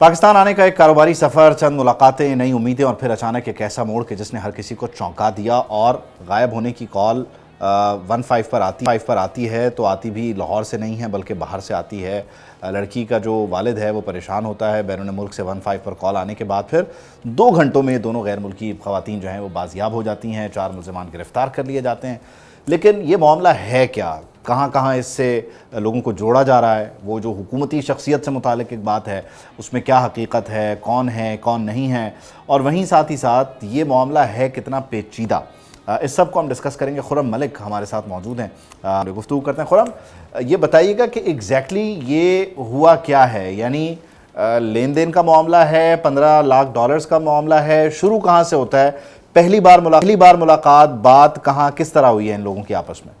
पाकिस्तान आने का एक कारोबारी सफ़र, चंद मुलाकातें, नई उम्मीदें और फिर अचानक एक ऐसा मोड़ कि जिसने हर किसी को चौंका दिया। और गायब होने की कॉल 15 पर आती है तो आती भी लाहौर से नहीं है बल्कि बाहर से आती है। लड़की का जो वालिद है वो परेशान होता है। बैरून मुल्क से 15 पर कॉल आने के बाद फिर 2 घंटों में दोनों गैर मुल्की ख़वातीन जो हैं वो बाजियाब हो जाती हैं। 4 मुल्ज़िमान गिरफ़्तार कर लिए जाते हैं। लेकिन ये मामला है क्या, कहाँ कहाँ इससे लोगों को जोड़ा जा रहा है, वो जो हुकूमती शख्सियत से मुतालिक एक बात है उसमें क्या हकीकत है कौन नहीं है, और वहीं साथ ही साथ ये मामला है कितना पेचीदा, इस सब को हम डिस्कस करेंगे। खुरम मलिक हमारे साथ मौजूद हैं, गुफ्तगू करते हैं। खुरम, ये बताइएगा कि एग्जैक्टली ये हुआ क्या है, यानी लेन देन का मामला है, 15 लाख डॉलर्स का मामला है, शुरू कहाँ से होता है, पहली बार मुलाकात, बात कहाँ किस तरह हुई है इन लोगों की आपस में?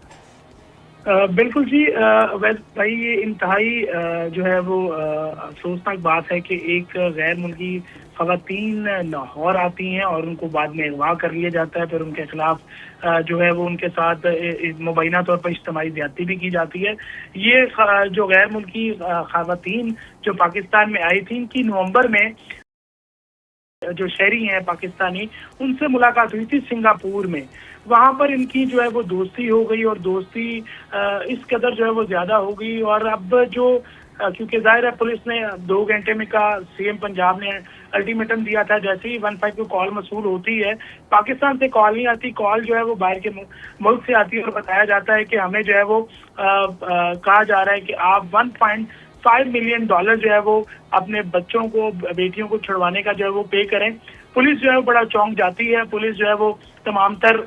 बिल्कुल जी, वैसे भाई ये इंतहाई जो है वो अफसोसनाक बात है कि एक गैर मुल्की ख़वातीन लाहौर आती हैं और उनको बाद में अगवा कर लिया जाता है। फिर उनके खिलाफ जो है वो उनके साथ मुबैना तौर पर इज्तिमाई ज़्यादती भी की जाती है। ये जो गैर मुल्की ख़वातीन जो पाकिस्तान में आई थी, इनकी नवंबर में जो शहरी हैं पाकिस्तानी, उनसे मुलाकात हुई थी सिंगापुर में। वहां पर इनकी जो है वो दोस्ती हो गई और दोस्ती इस कदर जो है वो ज्यादा हो गई। और अब जो क्योंकि जाहिर है पुलिस ने 2 घंटे में का सीएम पंजाब ने अल्टीमेटम दिया था, जैसे ही 15 को कॉल मसूल होती है, पाकिस्तान से कॉल नहीं आती, कॉल जो है वो बाहर के मुल्क से आती है और बताया जाता है कि हमें जो है वो कहा जा रहा है कि आप 1.5 मिलियन डॉलर जो है वो अपने बच्चों को, बेटियों को छुड़वाने का जो है वो पे करें। पुलिस जो है वो बड़ा चौंक जाती है। पुलिस जो है वो तमाम तर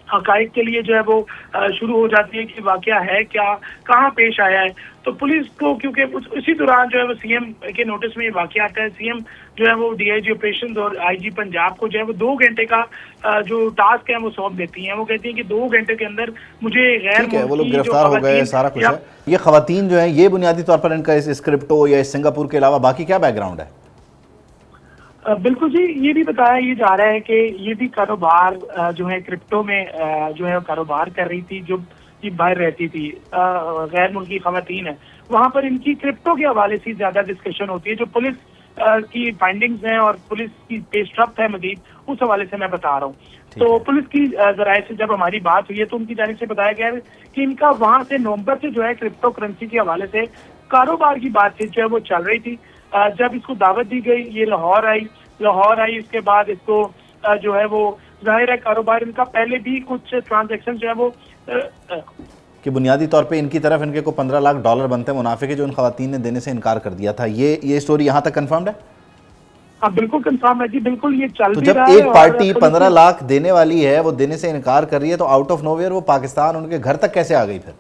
हकाइक के लिए जो है वो शुरू हो जाती है कि वाकया है क्या, कहाँ पेश आया है। तो पुलिस को क्योंकि उसी दौरान जो है वो सीएम के नोटिस में ये वाकया आता है, सीएम जो है वो डीआईजी ऑपरेशंस और आईजी पंजाब को जो है वो 2 घंटे का जो टास्क है वो सौंप देती हैं। वो कहती हैं कि 2 घंटे के अंदर मुझे गैर ठीक है, वो लोग गिरफ्तार हो गए, सारा कुछ है। ये ख़वातीन जो है ये बुनियादी तौर पर इनका इस क्रिप्टो या इस सिंगापुर के अलावा बाकी क्या बैकग्राउंड है? बिल्कुल जी, ये भी बताया ये जा रहा है कि ये भी कारोबार जो है क्रिप्टो में जो है कारोबार कर रही थी, जो ये बाहर रहती थी, गैर मुल्की ख़वातीन है, वहां पर इनकी क्रिप्टो के हवाले से ज्यादा डिस्कशन होती है। जो पुलिस की फाइंडिंग्स हैं और पुलिस की पेशरफ्त है मजीद, उस हवाले से मैं बता रहा हूँ। तो पुलिस की जराये से जब हमारी बात हुई है तो उनकी जानिब से बताया गया है कि इनका वहां से नवंबर से जो है क्रिप्टो करेंसी के हवाले से कारोबार की बातचीत जो है वो चल रही थी। जब इसको दावत दी गई, ये लाहौर आई, इसके बाद इसको जो है वो जाहिर है कारोबार इनका पहले भी कुछ ट्रांजैक्शन जो है वो कि बुनियादी तौर पे इनकी तरफ इनके को 15 लाख डॉलर बनते मुनाफे के जो इन खवातीन ने देने से इनकार कर दिया था। ये स्टोरी यहाँ तक कंफर्म्ड है? हाँ बिल्कुल कंफर्म है जी, बिल्कुल ये चल तो भी जब रहा है। एक पार्टी 15 लाख देने वाली है, वो देने से इनकार कर रही है, तो आउट ऑफ नोवेयर वो पाकिस्तान उनके घर तक कैसे आ गई फिर?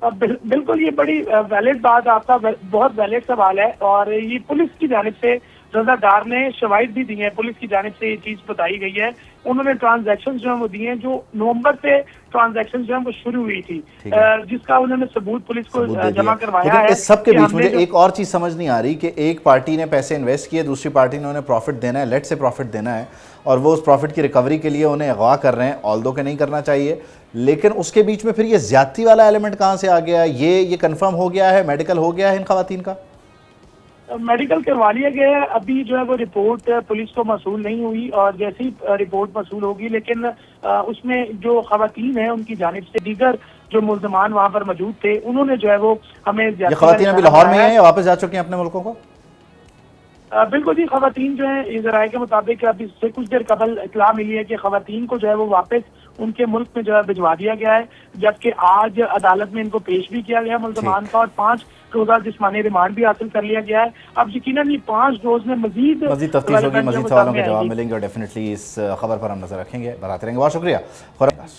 बिल्कुल ये बड़ी वैलिड बात, आपका बहुत वैलिड सवाल है। और ये पुलिस की जानिब से रजादार ने शवाहिद भी दिए हैं, पुलिस की जानिब से ये चीज बताई गई है। उन्होंने ट्रांजैक्शन जो है वो दिए हैं, जो नवंबर से ट्रांजैक्शन जो है वो शुरू हुई थी, जिसका उन्होंने सबूत पुलिस को जमा करवाया है। इस सब के बीच मुझे एक और चीज समझ नहीं आ रही कि एक पार्टी ने पैसे इन्वेस्ट किए, दूसरी पार्टी ने उन्हें प्रॉफिट देना है, लेट से प्रॉफिट देना है, और वो उस प्रॉफिट की रिकवरी के लिए उन्हें अगवा कर रहे हैं, ऑल्दो के नहीं करना चाहिए। लेकिन उसके बीच में फिर ये ज्यादती वाला एलिमेंट कहाँ से आ गया? ये कंफर्म हो गया है, मेडिकल हो गया है इन खवातीन का? मेडिकल करवा लिया गया है। अभी जो है वो रिपोर्ट पुलिस को मसूल नहीं हुई, और जैसे ही रिपोर्ट मसूल होगी, लेकिन उसमें जो खवातीन है उनकी जानिब से दीगर जो मुल्ज़मान वहाँ पर मौजूद थे, उन्होंने जो है वो हमें खवातीन अभी लाहौर में हैं या वापस जा चुके हैं अपने मुल्कों को? बिल्कुल जी, खवातीन जो है इस राय के मुताबिक अभी से कुछ देर कबल इतला मिली है कि खवातीन को जो है वो वापस उनके मुल्क में जो है भिजवा दिया गया है, जबकि आज अदालत में इनको पेश भी किया गया मुल्ज़मान का, और 5 रोज़ा जिस्मानी रिमांड भी हासिल कर लिया गया है। अब यकीनन ये 5 रोज में मजीद तफ्तीश होगी, मजीद सवालों के जवाब मिलेंगे, और डेफिनेटली इस खबर पर हम नजर रखेंगे, बताते रहेंगे। बहुत शुक्रिया।